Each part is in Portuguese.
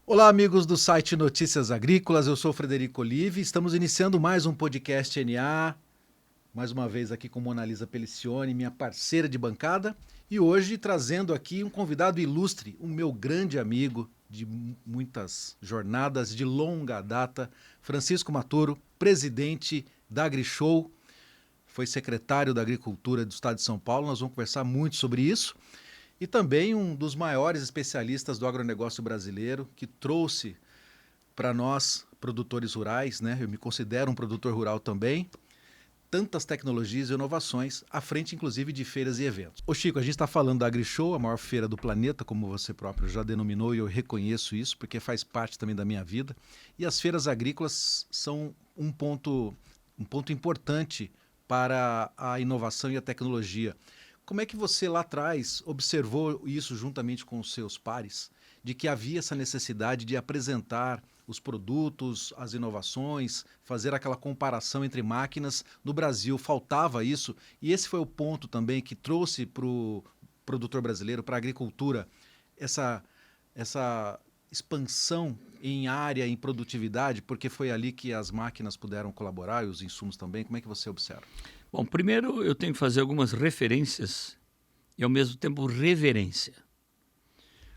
Olá, amigos do site Notícias Agrícolas, eu sou Frederico Olive, estamos iniciando mais um podcast NA, mais uma vez aqui com Monalisa Pelicione, minha parceira de bancada, e hoje trazendo aqui um convidado ilustre, um meu grande amigo de muitas jornadas, de longa data, Francisco Maturo, presidente da AgriShow, foi secretário da Agricultura do Estado de São Paulo, nós vamos conversar muito sobre isso. E também um dos maiores especialistas do agronegócio brasileiro, que trouxe para nós, produtores rurais, né? Eu me considero um produtor rural também, tantas tecnologias e inovações, à frente inclusive de feiras e eventos. Ô Chico, a gente está falando da AgriShow, a maior feira do planeta, como você próprio já denominou, e eu reconheço isso, porque faz parte também da minha vida. E as feiras agrícolas são um ponto importante para a inovação e a tecnologia. Como é que você lá atrás observou isso juntamente com os seus pares, de que havia essa necessidade de apresentar os produtos, as inovações, fazer aquela comparação entre máquinas? No Brasil faltava isso, e esse foi o ponto também que trouxe para o produtor brasileiro, para a agricultura, essa expansão em área, em produtividade, porque foi ali que as máquinas puderam colaborar e os insumos também. Como é que você observa? Bom, primeiro eu tenho que fazer algumas referências e ao mesmo tempo reverência.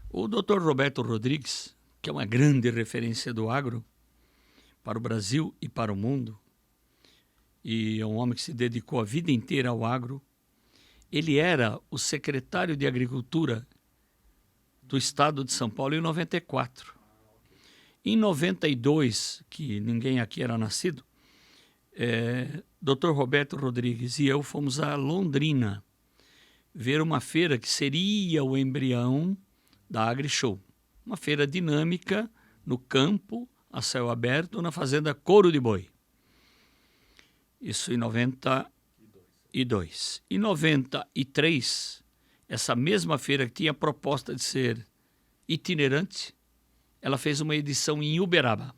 O Dr. Roberto Rodrigues, que é uma grande referência do agro para o Brasil e para o mundo, e é um homem que se dedicou a vida inteira ao agro, ele era o secretário de Agricultura do Estado de São Paulo em 94. Em 92, que ninguém aqui era nascido, Dr. Roberto Rodrigues e eu fomos a Londrina ver uma feira que seria o embrião da AgriShow. Uma feira dinâmica no campo, a céu aberto, na fazenda Couro de Boi. Isso em 92. Em 93, essa mesma feira que tinha a proposta de ser itinerante, ela fez uma edição em Uberaba.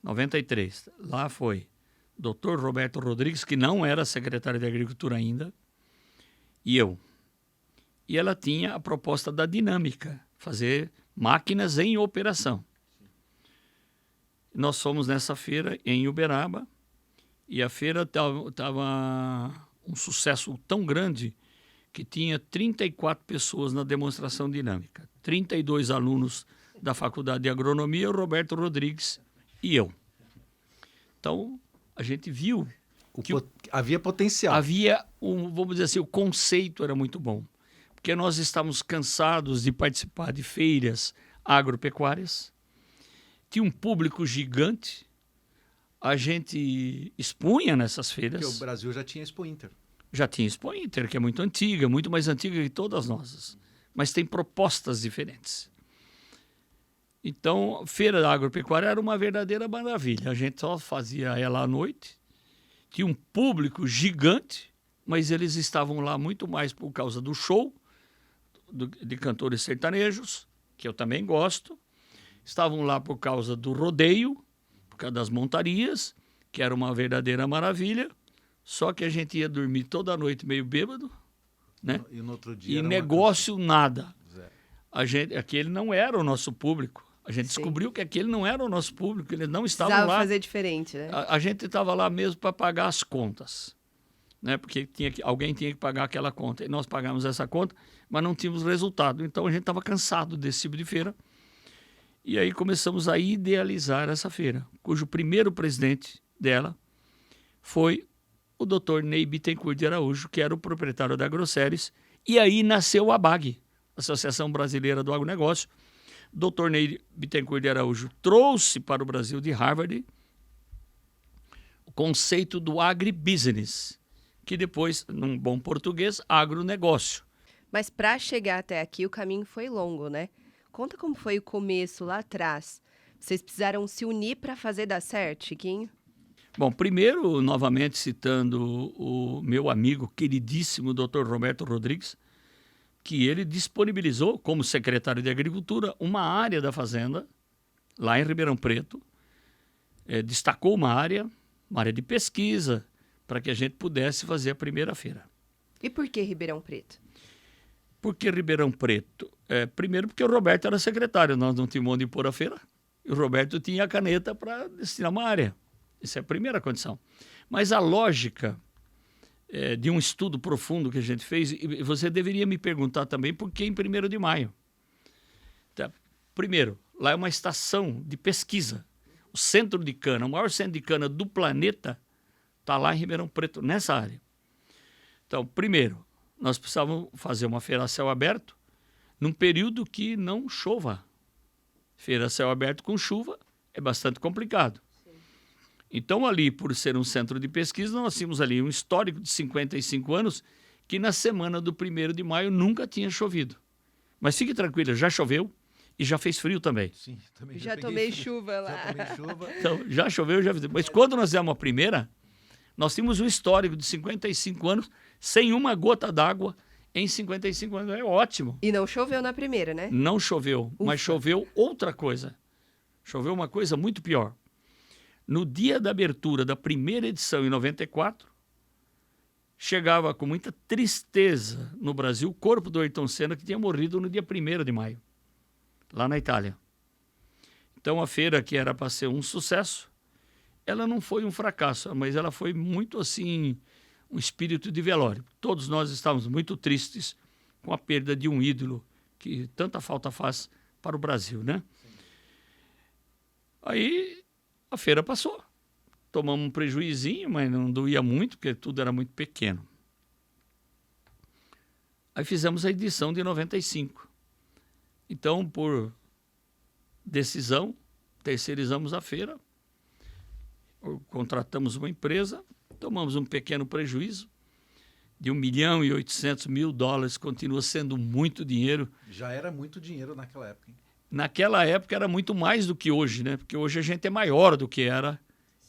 93. Lá foi Dr. Roberto Rodrigues, que não era secretário de Agricultura ainda, e eu. E ela tinha a proposta da dinâmica, fazer máquinas em operação. Nós fomos nessa feira em Uberaba, e a feira estava um sucesso tão grande que tinha 34 pessoas na demonstração dinâmica. 32 alunos da Faculdade de Agronomia, o Roberto Rodrigues e eu. Então, a gente viu que havia potencial. Havia, vamos dizer assim, o conceito era muito bom. Porque nós estávamos cansados de participar de feiras agropecuárias. Tinha um público gigante. A gente expunha nessas feiras. Porque o Brasil já tinha Expo Inter. Já tinha Expo Inter, que é muito antiga, muito mais antiga que todas nossas. Mas tem propostas diferentes. Então, feira agropecuária era uma verdadeira maravilha. A gente só fazia ela à noite. Tinha um público gigante, mas eles estavam lá muito mais por causa do show de cantores sertanejos, que eu também gosto. Estavam lá por causa do rodeio, por causa das montarias, que era uma verdadeira maravilha. Só que a gente ia dormir toda noite meio bêbado, né? E no outro dia e negócio nada. Zé. Aquele não era o nosso público. A gente descobriu que aquele não era o nosso público, eles não estavam lá. Precisava fazer diferente, né? A gente estava lá mesmo para pagar as contas, né? Porque alguém tinha que pagar aquela conta. E nós pagamos essa conta, mas não tínhamos resultado. Então a gente estava cansado desse tipo de feira. E aí começamos a idealizar essa feira, cujo primeiro presidente dela foi o Dr. Ney Bittencourt de Araújo, que era o proprietário da AgroSéries. E aí nasceu a ABAG, Associação Brasileira do Agronegócio. Dr. Ney Bittencourt de Araújo trouxe para o Brasil de Harvard o conceito do agribusiness, que depois, num bom português, agronegócio. Mas para chegar até aqui, o caminho foi longo, né? Conta como foi o começo lá atrás. Vocês precisaram se unir para fazer dar certo, Chiquinho? Bom, primeiro, novamente citando o meu amigo queridíssimo Dr. Roberto Rodrigues, que ele disponibilizou, como secretário de Agricultura, uma área da fazenda, lá em Ribeirão Preto, destacou uma área de pesquisa, para que a gente pudesse fazer a primeira feira. E por que Ribeirão Preto? Por que Ribeirão Preto? Primeiro porque o Roberto era secretário, nós não tínhamos onde pôr a feira, e o Roberto tinha a caneta para destinar uma área. Essa é a primeira condição. Mas a lógica de um estudo profundo que a gente fez, e você deveria me perguntar também por que em 1º de maio. Tá? Primeiro, lá é uma estação de pesquisa. O centro de cana, o maior centro de cana do planeta, está lá em Ribeirão Preto, nessa área. Então, primeiro, nós precisávamos fazer uma feira a céu aberto num período que não chova. Feira a céu aberto com chuva é bastante complicado. Então, ali, por ser um centro de pesquisa, nós tínhamos ali um histórico de 55 anos que na semana do 1º de maio nunca tinha chovido. Mas fique tranquila, já choveu e já fez frio também. Sim, também Já tomei chuva lá. Já tomei chuva. Então, já choveu, já fez. Mas quando nós fizemos a primeira, nós tínhamos um histórico de 55 anos sem uma gota d'água em 55 anos. É ótimo. E não choveu na primeira, né? Não choveu, mas choveu outra coisa. Choveu uma coisa muito pior. No dia da abertura da primeira edição, em 94, chegava com muita tristeza no Brasil o corpo do Ayrton Senna, que tinha morrido no dia 1º de maio, lá na Itália. Então, a feira, que era para ser um sucesso, ela não foi um fracasso, mas ela foi muito assim, um espírito de velório. Todos nós estávamos muito tristes com a perda de um ídolo que tanta falta faz para o Brasil, né? Aí a feira passou. Tomamos um prejuizinho, mas não doía muito, porque tudo era muito pequeno. Aí fizemos a edição de 95. Então, por decisão, terceirizamos a feira, contratamos uma empresa, tomamos um pequeno prejuízo de $1.800.000, continua sendo muito dinheiro. Já era muito dinheiro naquela época, hein? Naquela época era muito mais do que hoje, né? Porque hoje a gente é maior do que era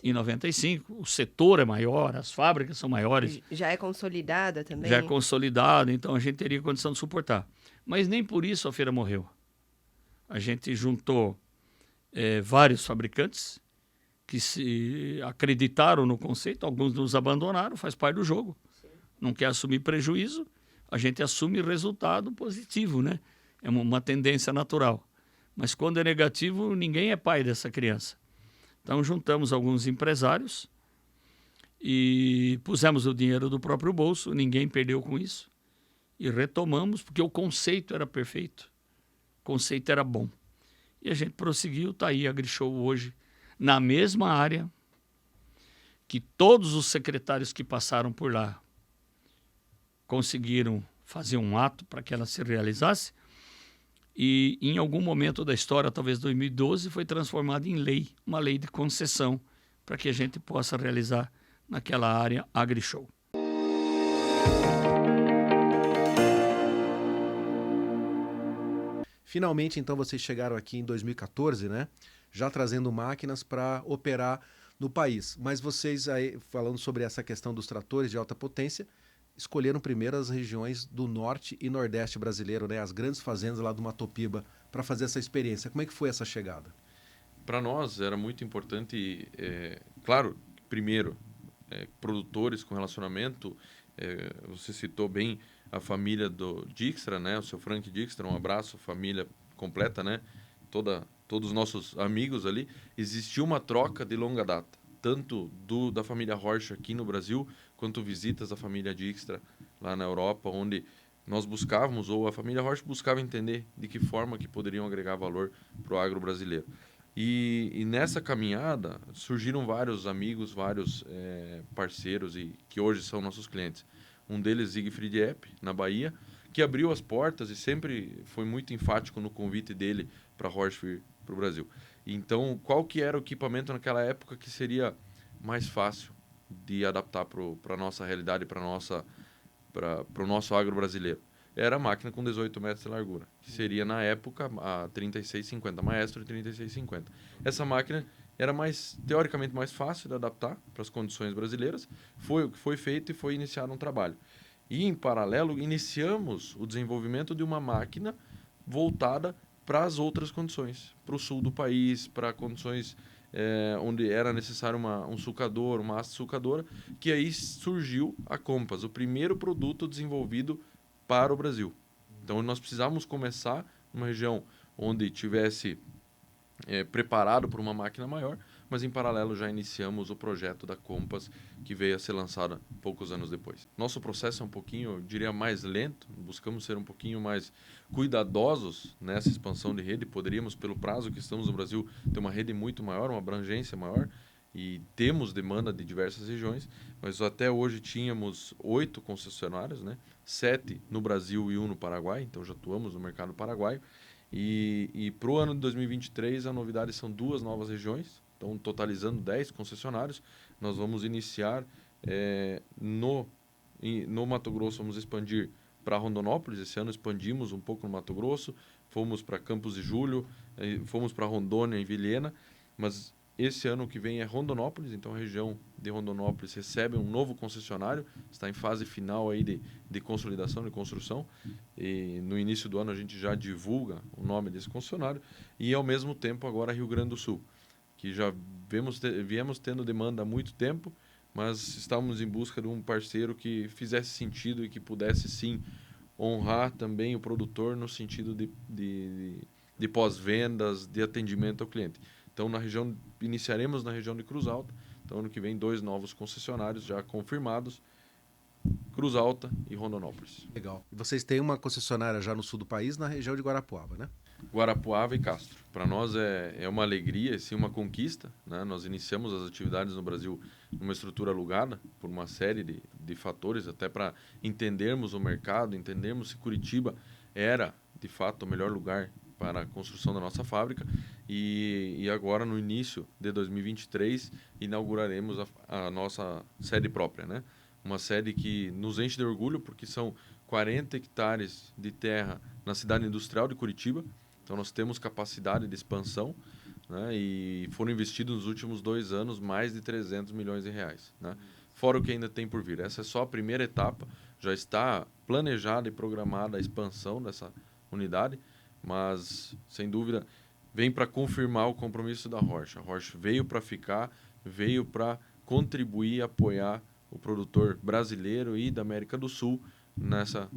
em 95. O setor é maior, as fábricas são maiores. Já é consolidada também? Já é consolidada, então a gente teria condição de suportar. Mas nem por isso a feira morreu. A gente juntou vários fabricantes que se acreditaram no conceito, alguns nos abandonaram, faz parte do jogo. Sim. Não quer assumir prejuízo, a gente assume resultado positivo, né? É uma tendência natural. Mas quando é negativo, ninguém é pai dessa criança. Então juntamos alguns empresários e pusemos o dinheiro do próprio bolso, ninguém perdeu com isso. E retomamos, porque o conceito era perfeito, o conceito era bom. E a gente prosseguiu, está aí a Grishow hoje, na mesma área que todos os secretários que passaram por lá conseguiram fazer um ato para que ela se realizasse. E em algum momento da história, talvez 2012, foi transformada em lei, uma lei de concessão, para que a gente possa realizar naquela área a Grishow. Finalmente, então, vocês chegaram aqui em 2014, né? Já trazendo máquinas para operar no país. Mas vocês, aí, falando sobre essa questão dos tratores de alta potência, escolheram primeiro as regiões do norte e nordeste brasileiro, né? As grandes fazendas lá do Mato Piba, para fazer essa experiência. Como é que foi essa chegada? Para nós era muito importante, claro, primeiro, produtores com relacionamento. Você citou bem a família do Dijkstra, né? O seu Frank Dijkstra, um abraço, família completa, né? Todos os nossos amigos ali. Existiu uma troca de longa data, tanto da família Horsch aqui no Brasil, quanto visitas da família Dijkstra lá na Europa, onde nós buscávamos, ou a família Horsch buscava entender de que forma que poderiam agregar valor para o agro brasileiro. E nessa caminhada surgiram vários amigos, vários parceiros que hoje são nossos clientes. Um deles, Siegfried Epp, na Bahia, que abriu as portas e sempre foi muito enfático no convite dele para a Horsch vir para o Brasil. Então, qual que era o equipamento naquela época que seria mais fácil de adaptar para a nossa realidade, para o nosso agro brasileiro? Era a máquina com 18 metros de largura, que seria, na época, a 3650, a Maestro 3650. Essa máquina era teoricamente mais fácil de adaptar para as condições brasileiras. Foi o que foi feito e foi iniciado um trabalho. E, em paralelo, iniciamos o desenvolvimento de uma máquina voltada para as outras condições, para o sul do país, para condições onde era necessário um sulcador, uma haste sulcadora, que aí surgiu a Compass, o primeiro produto desenvolvido para o Brasil. Então, nós precisávamos começar numa região onde tivesse preparado por uma máquina maior, mas em paralelo já iniciamos o projeto da Compass, que veio a ser lançada poucos anos depois. Nosso processo é um pouquinho, eu diria, mais lento, buscamos ser um pouquinho mais cuidadosos nessa expansão de rede. Poderíamos, pelo prazo que estamos no Brasil, ter uma rede muito maior, uma abrangência maior, e temos demanda de diversas regiões, mas até hoje tínhamos 8 concessionários, né? 7 no Brasil e 1 no Paraguai, então já atuamos no mercado paraguaio. E para o ano de 2023, a novidade são 2 novas regiões, então totalizando 10 concessionários. Nós vamos iniciar no Mato Grosso, vamos expandir para Rondonópolis. Esse ano expandimos um pouco no Mato Grosso, fomos para Campos de Julho, fomos para Rondônia e Vilhena, mas esse ano que vem é Rondonópolis, então a região de Rondonópolis recebe um novo concessionário, está em fase final aí de consolidação, de construção, e no início do ano a gente já divulga o nome desse concessionário, e ao mesmo tempo agora Rio Grande do Sul, que já viemos tendo demanda há muito tempo, mas estávamos em busca de um parceiro que fizesse sentido e que pudesse sim honrar também o produtor no sentido de pós-vendas, de atendimento ao cliente. Então, iniciaremos na região de Cruz Alta. Então, ano que vem, 2 novos concessionários já confirmados, Cruz Alta e Rondonópolis. Legal. E vocês têm uma concessionária já no sul do país, na região de Guarapuava, né? Guarapuava e Castro. Para nós é uma alegria, sim, uma conquista, né? Nós iniciamos as atividades no Brasil numa estrutura alugada por uma série de fatores, até para entendermos o mercado, entendermos se Curitiba era, de fato, o melhor lugar para a construção da nossa fábrica. E agora, no início de 2023, inauguraremos a nossa sede própria, né? Uma sede que nos enche de orgulho, porque são 40 hectares de terra na cidade industrial de Curitiba. Então, nós temos capacidade de expansão, né? E foram investidos nos últimos 2 anos mais de 300 milhões de reais, né? Fora o que ainda tem por vir. Essa é só a primeira etapa. Já está planejada e programada a expansão dessa unidade, mas, sem dúvida, vem para confirmar o compromisso da Roche. A Roche veio para ficar, veio para contribuir e apoiar o produtor brasileiro e da América do Sul nessa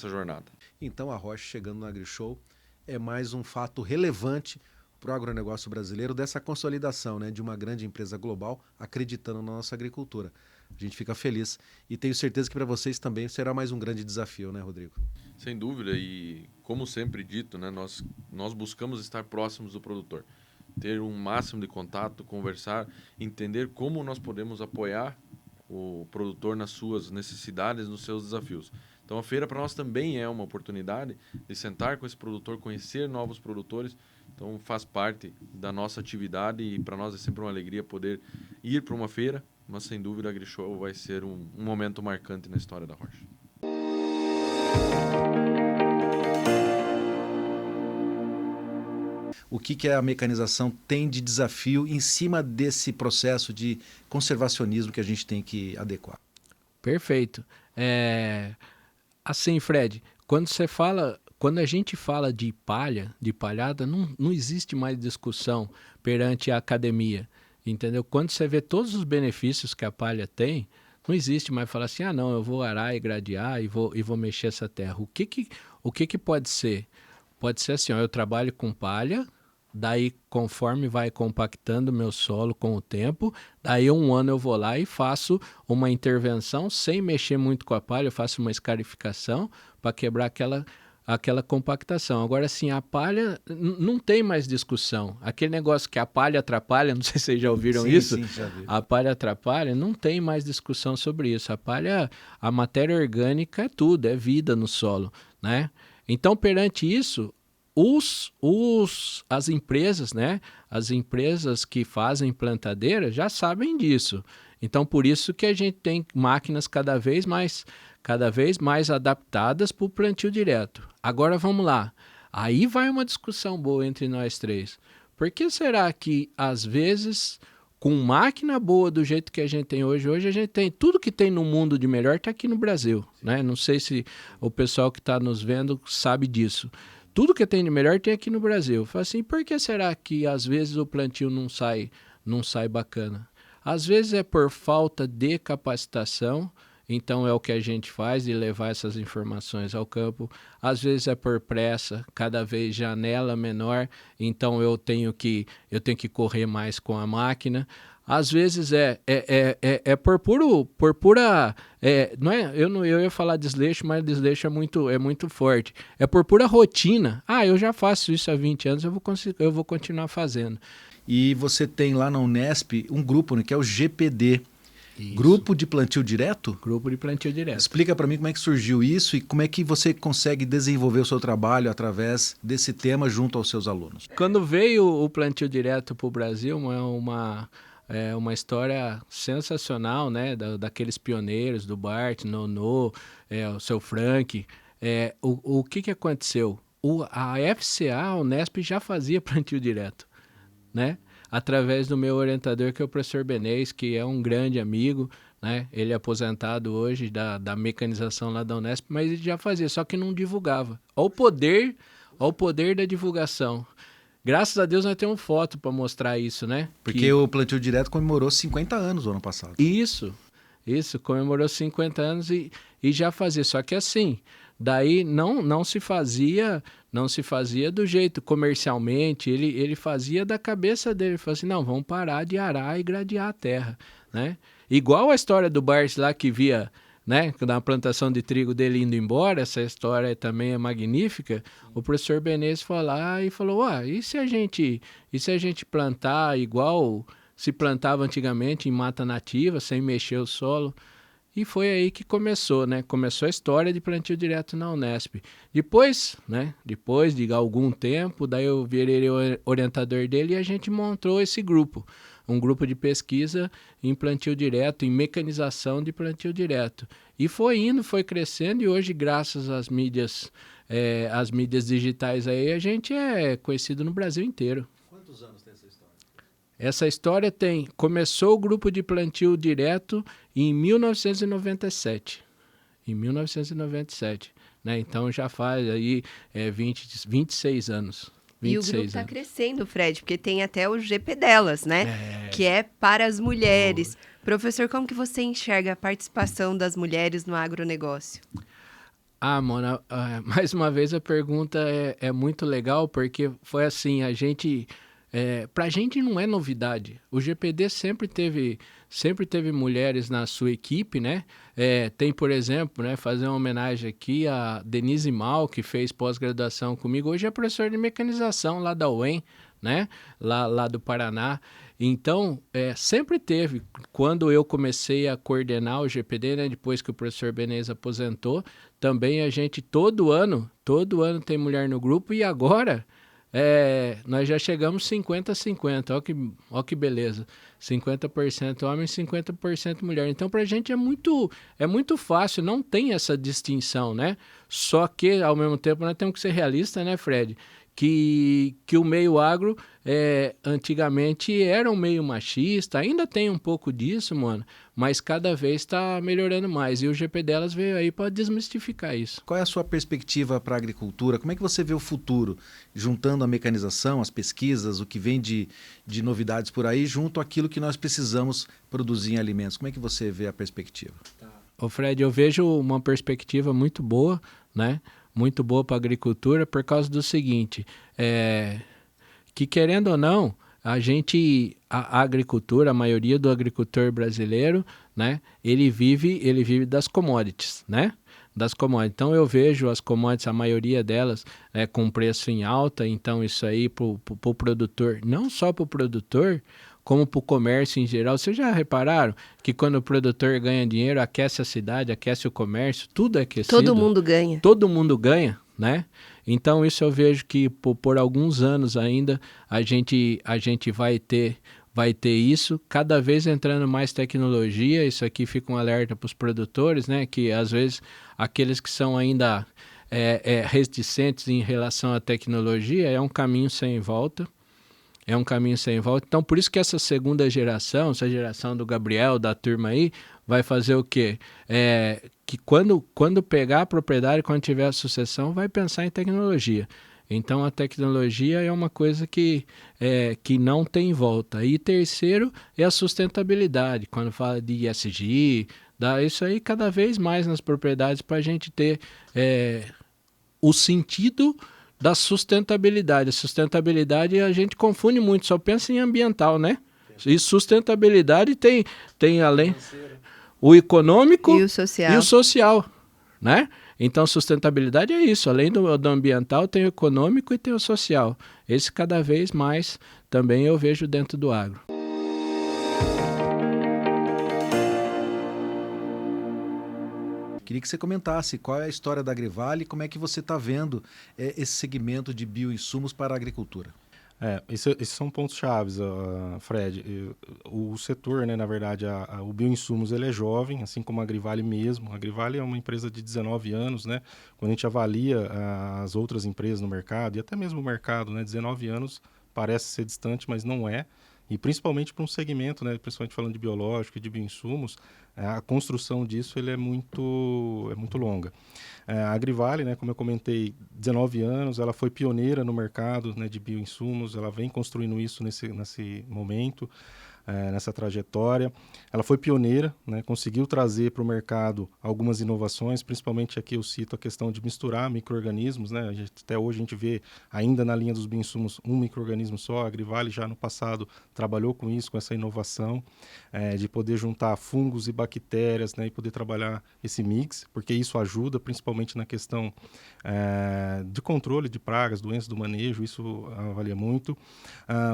jornada. Então, a Roche chegando no AgriShow é mais um fato relevante para o agronegócio brasileiro, dessa consolidação, né, de uma grande empresa global acreditando na nossa agricultura. A gente fica feliz e tenho certeza que para vocês também será mais um grande desafio, né, Rodrigo? Sem dúvida, e como sempre dito, né, nós buscamos estar próximos do produtor, ter um máximo de contato, conversar, entender como nós podemos apoiar o produtor nas suas necessidades, nos seus desafios. Então a feira para nós também é uma oportunidade de sentar com esse produtor, conhecer novos produtores. Então faz parte da nossa atividade e para nós é sempre uma alegria poder ir para uma feira, mas sem dúvida a AgriShow vai ser um momento marcante na história da Roche. O que a mecanização tem de desafio em cima desse processo de conservacionismo que a gente tem que adequar? Perfeito. Assim, Fred, quando a gente fala de palhada, não existe mais discussão perante a academia, entendeu? Quando você vê todos os benefícios que a palha tem, não existe mais falar assim, não, eu vou arar e gradear e vou mexer essa terra. O que pode ser? Pode ser assim, eu trabalho com palha, daí conforme vai compactando meu solo com o tempo, daí 1 ano eu vou lá e faço uma intervenção sem mexer muito com a palha, eu faço uma escarificação para quebrar aquela compactação. Agora sim, a palha não tem mais discussão. Aquele negócio que a palha atrapalha, não sei se vocês já ouviram isso. Sim, já vi. A palha atrapalha, não tem mais discussão sobre isso. A matéria orgânica é tudo, é vida no solo, né? Então, perante isso, as empresas, né? As empresas que fazem plantadeira já sabem disso. Então, por isso que a gente tem máquinas cada vez mais adaptadas para o plantio direto. Agora vamos lá. Aí vai uma discussão boa entre nós três. Por que será que, às vezes, com máquina boa do jeito que a gente tem hoje a gente tem tudo que tem no mundo de melhor está aqui no Brasil, né? Não sei se o pessoal que está nos vendo sabe disso. Tudo que tem de melhor tem aqui no Brasil. Fala assim, por que será que às vezes o plantio não sai bacana? Às vezes é por falta de capacitação então é o que a gente faz de levar essas informações ao campo. Às vezes é por pressa, cada vez janela menor, então eu tenho que correr mais com a máquina. Às vezes é por pura... eu ia falar desleixo, mas desleixo é muito forte. É por pura rotina. Eu já faço isso há 20 anos, eu vou continuar fazendo. E você tem lá na Unesp um grupo, né, que é o GPD. Isso. Grupo de Plantio Direto? Grupo de Plantio Direto. Explica para mim como é que surgiu isso e como é que você consegue desenvolver o seu trabalho através desse tema junto aos seus alunos. Quando veio o Plantio Direto para o Brasil, é uma história sensacional, né? Daqueles pioneiros, do Bart, Nono, o seu Frank. O que aconteceu? A FCA, a Unesp, já fazia Plantio Direto, né? Através do meu orientador, que é o professor Benês, que é um grande amigo, né? Ele é aposentado hoje da mecanização lá da Unesp, mas ele já fazia, só que não divulgava. Olha o poder da divulgação. Graças a Deus nós temos foto para mostrar isso, né? Porque o Plantio Direto comemorou 50 anos no ano passado. Isso, comemorou 50 anos e já fazia. Só que assim, daí não se fazia do jeito comercialmente, ele fazia da cabeça dele. Ele falou assim, não, vamos parar de arar e gradear a terra, né? Igual a história do Bart lá que via... né, da plantação de trigo dele indo embora, essa história também é magnífica. O professor Benês foi lá e falou, e se a gente plantar igual se plantava antigamente em mata nativa, sem mexer o solo? E foi aí que começou, né? Começou a história de Plantio Direto na Unesp. Depois de algum tempo, daí eu virei orientador dele e a gente montou esse grupo. Um grupo de pesquisa em plantio direto, em mecanização de plantio direto. E foi crescendo, e hoje, graças às mídias digitais aí, a gente é conhecido no Brasil inteiro. Quantos anos tem essa história? Essa história começou o grupo de plantio direto em 1997. Em 1997, né? Então já faz aí 26 anos. E o grupo está crescendo, Fred, porque tem até o GP delas, né? Que é para as mulheres. Professor, como que você enxerga a participação das mulheres no agronegócio? Mona, mais uma vez a pergunta é muito legal, porque foi assim, pra gente não é novidade. O GPD sempre teve mulheres na sua equipe, né? Tem, por exemplo, né, fazer uma homenagem aqui a Denise Mal, que fez pós-graduação comigo. Hoje é professora de mecanização lá da UEM, né? Lá do Paraná. Então, sempre teve. Quando eu comecei a coordenar o GPD, né, depois que o professor Benês aposentou, também a gente todo ano tem mulher no grupo, e agora... nós já chegamos 50-50, ó que beleza, 50% homem, 50% mulher. Então, para a gente é muito fácil, não tem essa distinção, né? Só que, ao mesmo tempo, nós temos que ser realistas, né, Fred? Que o meio agro antigamente era um meio machista, ainda tem um pouco disso, mano, mas cada vez está melhorando mais. E o GP delas veio aí para desmistificar isso. Qual é a sua perspectiva para a agricultura? Como é que você vê o futuro, juntando a mecanização, as pesquisas, o que vem de novidades por aí, junto àquilo que nós precisamos produzir em alimentos? Como é que você vê a perspectiva? Ô Fred, eu vejo uma perspectiva muito boa, né? Muito boa para a agricultura, por causa do seguinte, que querendo ou não, a agricultura, a maioria do agricultor brasileiro, né, ele vive das commodities, né? Das commodities. Então eu vejo as commodities, a maioria delas com preço em alta, então isso aí para o produtor, não só para o produtor, como para o comércio em geral. Vocês já repararam que quando o produtor ganha dinheiro, aquece a cidade, aquece o comércio, tudo é aquecido. Todo mundo ganha. Todo mundo ganha, né? Então isso eu vejo que por alguns anos ainda a gente vai ter isso, cada vez entrando mais tecnologia. Isso aqui fica um alerta para os produtores, né? Que às vezes aqueles que são ainda reticentes em relação à tecnologia, é um caminho sem volta. Então, por isso que essa segunda geração, essa geração do Gabriel, da turma aí, vai fazer o quê? Que quando pegar a propriedade, quando tiver a sucessão, vai pensar em tecnologia. Então, a tecnologia é uma coisa que não tem volta. E terceiro é a sustentabilidade. Quando fala de ESG, dar isso aí cada vez mais nas propriedades para a gente ter o sentido da sustentabilidade. A sustentabilidade a gente confunde muito, só pensa em ambiental, né? E sustentabilidade tem além o econômico E o social. e o social, né? Então, sustentabilidade é isso. Além do ambiental, tem o econômico e tem o social. Esse cada vez mais também eu vejo dentro do agro. Queria que você comentasse qual é a história da Agrivale e como é que você está vendo esse segmento de bioinsumos para a agricultura. Esses são pontos chaves, Fred. O setor, né, na verdade, o bioinsumos, ele é jovem, assim como a Agrivale mesmo. A Agrivale é uma empresa de 19 anos, né? Quando a gente avalia as outras empresas no mercado, e até mesmo o mercado, né, 19 anos parece ser distante, mas não é. E principalmente para um segmento, né, principalmente falando de biológico e de bioinsumos, a construção disso ele é muito longa. A Agrivale, né, como eu comentei, 19 anos, ela foi pioneira no mercado, né, de bioinsumos, ela vem construindo isso nesse momento, nessa trajetória. Ela foi pioneira, né, conseguiu trazer para o mercado algumas inovações, principalmente aqui eu cito a questão de misturar micro-organismos, né, até hoje a gente vê ainda na linha dos bioinsumos um micro-organismo só. A Agrivale já no passado trabalhou com isso, com essa inovação, de poder juntar fungos e bactérias, né, e poder trabalhar esse mix, porque isso ajuda principalmente na questão de controle de pragas, doenças do manejo, isso avalia muito.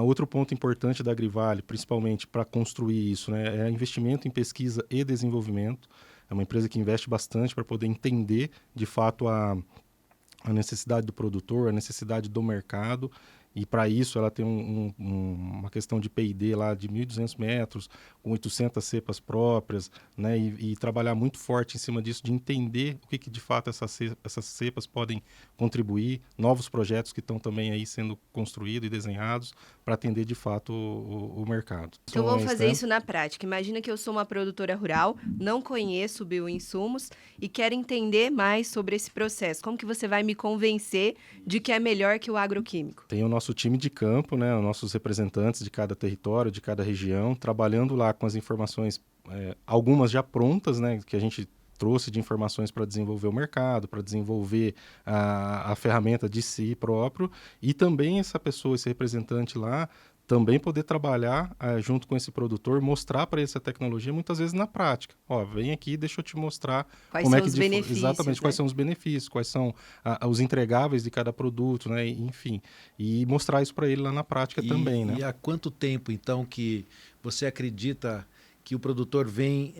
Outro ponto importante da Agrivale, principalmente para construir isso, né, é investimento em pesquisa e desenvolvimento. É uma empresa que investe bastante para poder entender, de fato, a necessidade do produtor, a necessidade do mercado. E para isso ela tem uma questão de P&D lá de 1.200 metros, com 800 cepas próprias, né? E trabalhar muito forte em cima disso, de entender o que de fato essas cepas podem contribuir, novos projetos que estão também aí sendo construídos e desenhados para atender de fato o mercado. Então vamos fazer isso na prática. Imagina que eu sou uma produtora rural, não conheço bioinsumos e quero entender mais sobre esse processo. Como que você vai me convencer de que é melhor que o agroquímico? Tem o nosso time de campo, né, os nossos representantes de cada território, de cada região, trabalhando lá com as informações, algumas já prontas, né, que a gente trouxe de informações para desenvolver o mercado, para desenvolver a ferramenta de si próprio, e também essa pessoa, esse representante lá, também poder trabalhar junto com esse produtor, mostrar para ele essa tecnologia, muitas vezes na prática. Ó, vem aqui, deixa eu te mostrar quais como são é que os benefícios, exatamente, né? quais são os benefícios, quais são os entregáveis de cada produto, né? Enfim, e mostrar isso para ele lá na prática também, né? E há quanto tempo, então, que você acredita que o produtor vem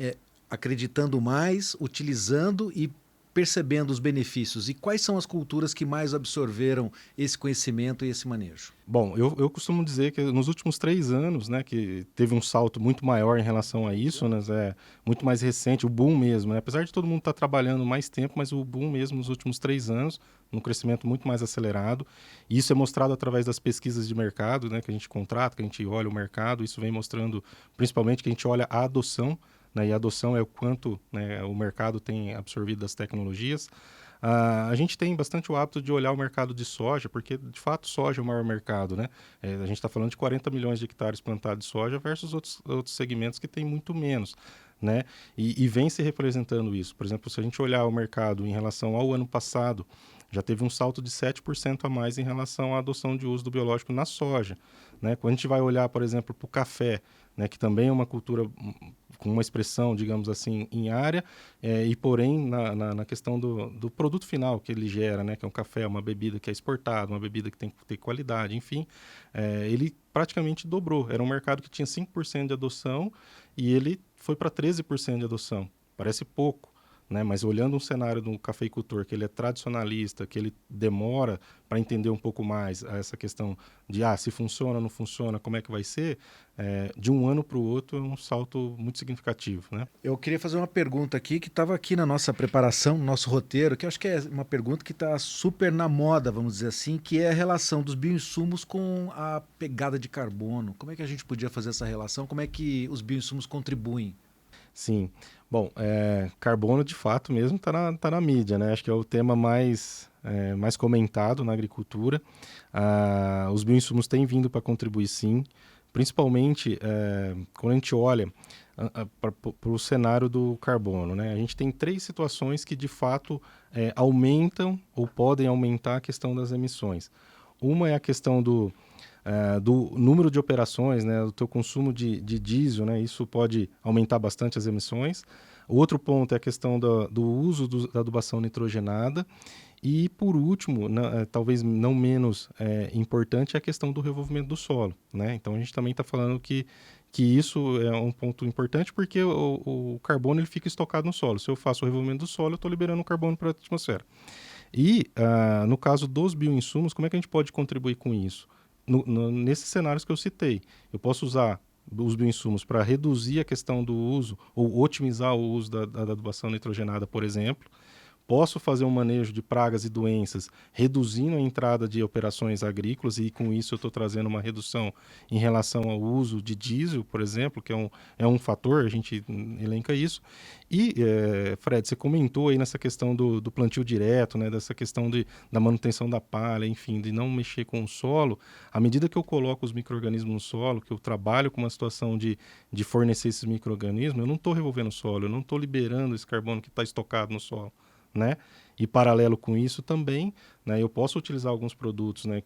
acreditando mais, utilizando e percebendo os benefícios? E quais são as culturas que mais absorveram esse conhecimento e esse manejo? Bom, eu costumo dizer que nos últimos 3 anos, né, que teve um salto muito maior em relação a isso, né, muito mais recente, o boom mesmo, né? Apesar de todo mundo estar trabalhando mais tempo, mas o boom mesmo nos últimos 3 anos, um crescimento muito mais acelerado. E isso é mostrado através das pesquisas de mercado, né, que a gente contrata, que a gente olha o mercado. Isso vem mostrando, principalmente, que a gente olha a adoção, né, e a adoção é o quanto, né, o mercado tem absorvido das tecnologias. A gente tem bastante o hábito de olhar o mercado de soja, porque, de fato, soja é o maior mercado, né? A gente está falando de 40 milhões de hectares plantados de soja versus outros segmentos que têm muito menos, né? E vem se representando isso. Por exemplo, se a gente olhar o mercado em relação ao ano passado, já teve um salto de 7% a mais em relação à adoção de uso do biológico na soja, né? Quando a gente vai olhar, por exemplo, para o café, né, que também é uma cultura com uma expressão, digamos assim, em área, e porém na questão do produto final que ele gera, né, que é um café, uma bebida que é exportada, uma bebida que tem que ter qualidade, enfim, ele praticamente dobrou. Era um mercado que tinha 5% de adoção e ele foi para 13% de adoção. Parece pouco, né? Mas olhando um cenário do cafeicultor, que ele é tradicionalista, que ele demora para entender um pouco mais essa questão de se funciona, não funciona, como é que vai ser, de um ano para o outro é um salto muito significativo, né? Eu queria fazer uma pergunta aqui que estava aqui na nossa preparação, no nosso roteiro, que eu acho que é uma pergunta que está super na moda, vamos dizer assim, que é a relação dos bioinsumos com a pegada de carbono. Como é que a gente podia fazer essa relação? Como é que os bioinsumos contribuem? Sim. Bom, carbono de fato mesmo tá na mídia, né? Acho que é o tema mais comentado na agricultura. Os bioinsumos têm vindo para contribuir sim, principalmente quando a gente olha para o cenário do carbono, né? A gente tem 3 situações que de fato aumentam ou podem aumentar a questão das emissões. Uma é a questão do número de operações, né, do teu consumo de diesel, né, isso pode aumentar bastante as emissões. O outro ponto é a questão do uso da adubação nitrogenada. E, por último, talvez não menos importante, é a questão do revolvimento do solo, né? Então, a gente também está falando que isso é um ponto importante porque o carbono ele fica estocado no solo. Se eu faço o revolvimento do solo, eu estou liberando o carbono para a atmosfera. E, no caso dos bioinsumos, como é que a gente pode contribuir com isso? Nesses cenários que eu citei, eu posso usar os bioinsumos para reduzir a questão do uso ou otimizar o uso da adubação nitrogenada, por exemplo. Posso fazer um manejo de pragas e doenças, reduzindo a entrada de operações agrícolas, e com isso eu estou trazendo uma redução em relação ao uso de diesel, por exemplo, que é um fator, a gente elenca isso. E, Fred, você comentou aí nessa questão do plantio direto, né, dessa questão da manutenção da palha, enfim, de não mexer com o solo. À medida que eu coloco os micro-organismos no solo, que eu trabalho com uma situação de fornecer esses micro-organismos, eu não estou revolvendo o solo, eu não estou liberando esse carbono que está estocado no solo. Né? E paralelo com isso também, né, eu posso utilizar alguns produtos, né,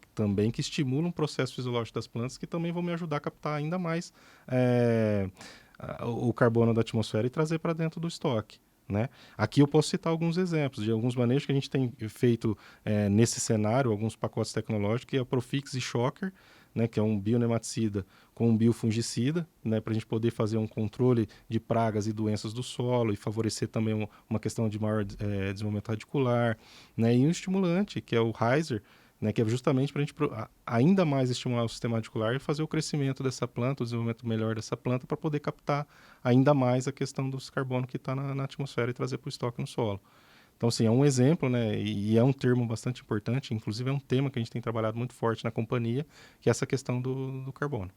que estimulam o processo fisiológico das plantas, que também vão me ajudar a captar ainda mais o carbono da atmosfera e trazer para dentro do estoque. Né? Aqui eu posso citar alguns exemplos de alguns manejos que a gente tem feito nesse cenário, alguns pacotes tecnológicos, que é a Profix e Shocker, né, que é um bionematicida com um biofungicida, né, para a gente poder fazer um controle de pragas e doenças do solo e favorecer também uma questão de maior desenvolvimento radicular, né, e um estimulante, que é o Riser, né, que é justamente para a gente ainda mais estimular o sistema radicular e fazer o crescimento dessa planta, o desenvolvimento melhor dessa planta, para poder captar ainda mais a questão dos carbono que está na atmosfera e trazer para o estoque no solo. Então, assim, é um exemplo, né, e é um termo bastante importante, inclusive é um tema que a gente tem trabalhado muito forte na companhia, que é essa questão do carbono.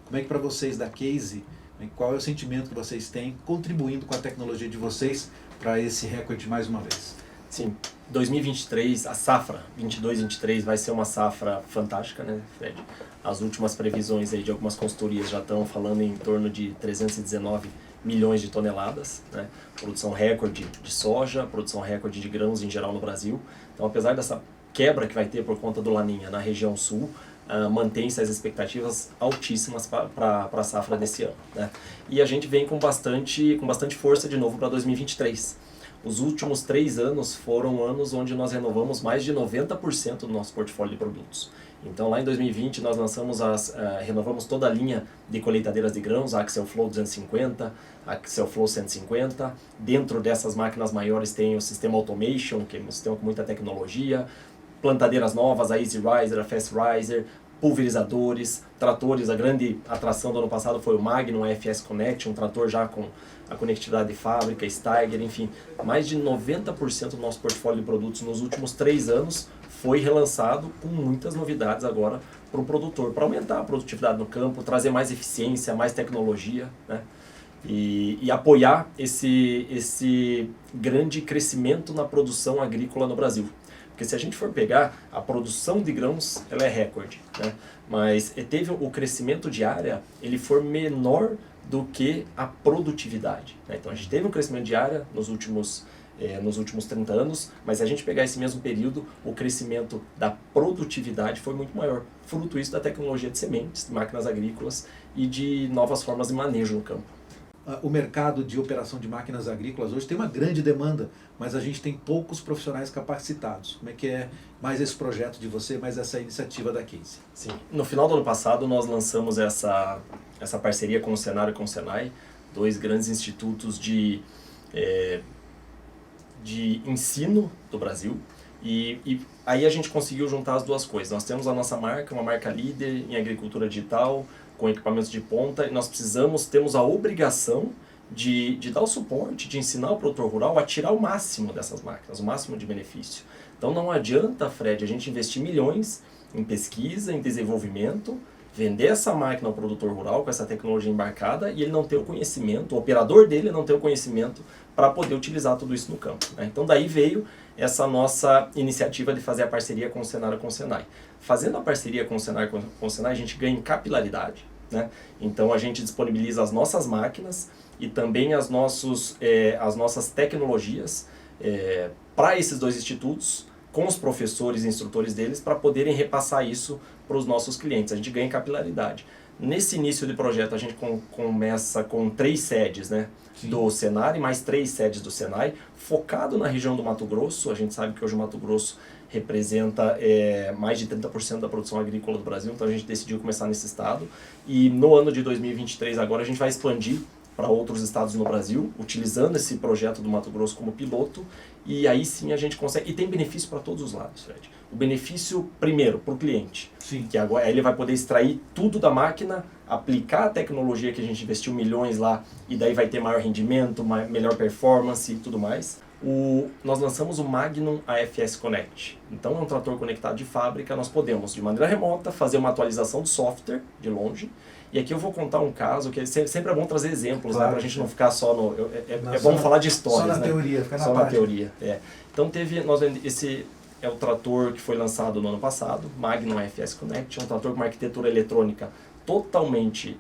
Como é que para vocês da Case, qual é o sentimento que vocês têm contribuindo com a tecnologia de vocês para esse recorde mais uma vez? Sim, 2023, a safra 22-23 vai ser uma safra fantástica, né, Fred? As últimas previsões aí de algumas consultorias já estão falando em torno de 319 milhões de toneladas, né? Produção recorde de soja, produção recorde de grãos em geral no Brasil. Então, apesar dessa quebra que vai ter por conta do Laninha na região sul, mantém-se as expectativas altíssimas para a safra desse ano, né? E a gente vem com bastante força de novo para 2023. Os últimos 3 anos foram anos onde nós renovamos mais de 90% do nosso portfólio de produtos. Então, lá em 2020, nós renovamos toda a linha de colheitadeiras de grãos, a Axel Flow 250, a Axel Flow 150. Dentro dessas máquinas maiores tem o sistema Automation, que é um sistema com muita tecnologia, plantadeiras novas, a Easy Riser, a Fast Riser, pulverizadores, tratores. A grande atração do ano passado foi o Magnum FS Connect, um trator já com a conectividade de fábrica, Steiger, enfim. Mais de 90% do nosso portfólio de produtos nos últimos 3 anos foi relançado com muitas novidades agora para o produtor, para aumentar a produtividade no campo, trazer mais eficiência, mais tecnologia, né? E apoiar esse grande crescimento na produção agrícola no Brasil. Porque se a gente for pegar, a produção de grãos, ela é recorde, né? Mas teve o crescimento de área, ele foi menor do que a produtividade, né? Então a gente teve um crescimento de área nos últimos 30 anos, mas se a gente pegar esse mesmo período, o crescimento da produtividade foi muito maior. Fruto isso da tecnologia de sementes, de máquinas agrícolas e de novas formas de manejo no campo. O mercado de operação de máquinas agrícolas hoje tem uma grande demanda, mas a gente tem poucos profissionais capacitados. Como é que é mais esse projeto de você, mais essa iniciativa da Case? Sim. No final do ano passado, nós lançamos essa parceria com o Senar e com o Senai, 2 grandes institutos de ensino do Brasil. E aí a gente conseguiu juntar as duas coisas. Nós temos a nossa marca, uma marca líder em agricultura digital, com equipamentos de ponta, e nós temos a obrigação de dar o suporte, de ensinar o produtor rural a tirar o máximo dessas máquinas, o máximo de benefício. Então não adianta, Fred, a gente investir milhões em pesquisa, em desenvolvimento, vender essa máquina ao produtor rural com essa tecnologia embarcada e ele não ter o conhecimento, o operador dele não ter o conhecimento para poder utilizar tudo isso no campo, né? Então daí veio essa nossa iniciativa de fazer a parceria com o Senar e com o Senai. Fazendo a parceria com o Senar e com o Senai, a gente ganha em capilaridade, né? Então a gente disponibiliza as nossas máquinas e também as nossas tecnologias para esses dois institutos, com os professores e instrutores deles, para poderem repassar isso para os nossos clientes. A gente ganha em capilaridade. Nesse início de projeto, a gente começa com 3 sedes, né, do Senar e mais 3 sedes do Senai, focado na região do Mato Grosso. A gente sabe que hoje o Mato Grosso representa mais de 30% da produção agrícola do Brasil, então a gente decidiu começar nesse estado. E no ano de 2023, agora, a gente vai expandir para outros estados no Brasil, utilizando esse projeto do Mato Grosso como piloto, e aí sim a gente consegue, e tem benefício para todos os lados, Fred. O benefício, primeiro, para o cliente, que agora ele vai poder extrair tudo da máquina, aplicar a tecnologia que a gente investiu milhões lá, e daí vai ter maior rendimento, melhor performance e tudo mais. Nós lançamos o Magnum AFS Connect. Então é um trator conectado de fábrica, nós podemos, de maneira remota, fazer uma atualização do software de longe. E aqui eu vou contar um caso que sempre é bom trazer exemplos, claro, né, para a gente não ficar só no... É bom falar de histórias, só na teoria, fica na só parte. Na teoria, Então esse é o trator que foi lançado no ano passado, Magnum AFS Connect, é um trator com uma arquitetura eletrônica totalmente...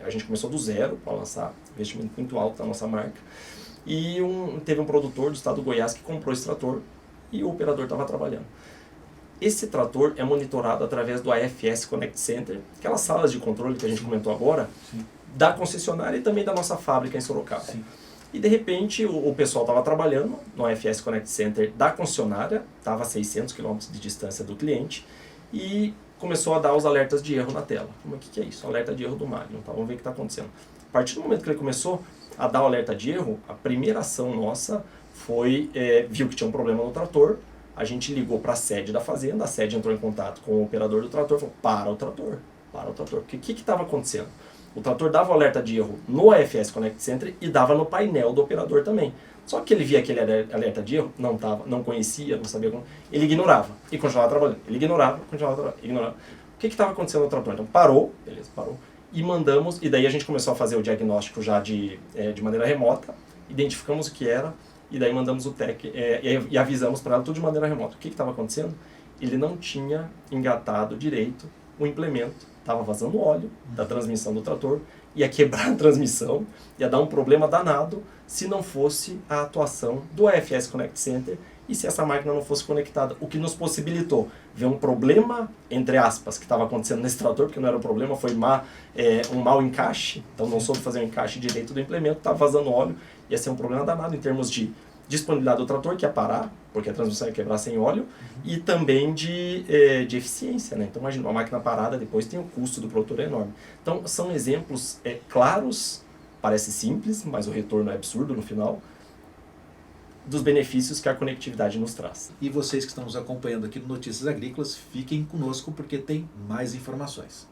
a gente começou do zero para lançar, investimento muito alto da nossa marca. E teve um produtor do estado do Goiás que comprou esse trator e o operador estava trabalhando. Esse trator é monitorado através do AFS Connect Center, aquelas salas de controle que a gente comentou agora, da concessionária e também da nossa fábrica em Sorocaba. Sim. E de repente o pessoal estava trabalhando no AFS Connect Center da concessionária, estava a 600 km de distância do cliente, e começou a dar os alertas de erro na tela. O que é isso? Alerta de erro do Magnum. Tá? Vamos ver o que está acontecendo. A partir do momento que ele começou a dar o alerta de erro, a primeira ação nossa foi, viu que tinha um problema no trator, a gente ligou para a sede da fazenda, a sede entrou em contato com o operador do trator e falou, para o trator. O que estava acontecendo? O trator dava o alerta de erro no AFS Connect Center e dava no painel do operador também. Só que ele via aquele alerta de erro, não conhecia, não sabia como, ele ignorava e continuava trabalhando. Ele ignorava, continuava trabalhando, ignorava. O que estava acontecendo no trator? Então parou, e mandamos, e daí a gente começou a fazer o diagnóstico já de maneira remota, identificamos o que era, e daí mandamos o tech e avisamos para ela tudo de maneira remota. O que estava acontecendo? Ele não tinha engatado direito o implemento, estava vazando óleo da transmissão do trator, ia quebrar a transmissão, ia dar um problema danado se não fosse a atuação do AFS Connect Center e se essa máquina não fosse conectada, o que nos possibilitou ver um problema, entre aspas, que estava acontecendo nesse trator, porque não era um problema, foi um mau encaixe, então não soube fazer o encaixe direito do implemento, estava vazando óleo, ia ser um problema danado em termos de disponibilidade do trator, que ia parar, porque a transmissão ia quebrar sem óleo, e também de eficiência, né? Então imagina, uma máquina parada depois tem o custo do produtor enorme. Então são exemplos claros, parece simples, mas o retorno é absurdo no final, dos benefícios que a conectividade nos traz. E vocês que estão nos acompanhando aqui no Notícias Agrícolas, fiquem conosco porque tem mais informações.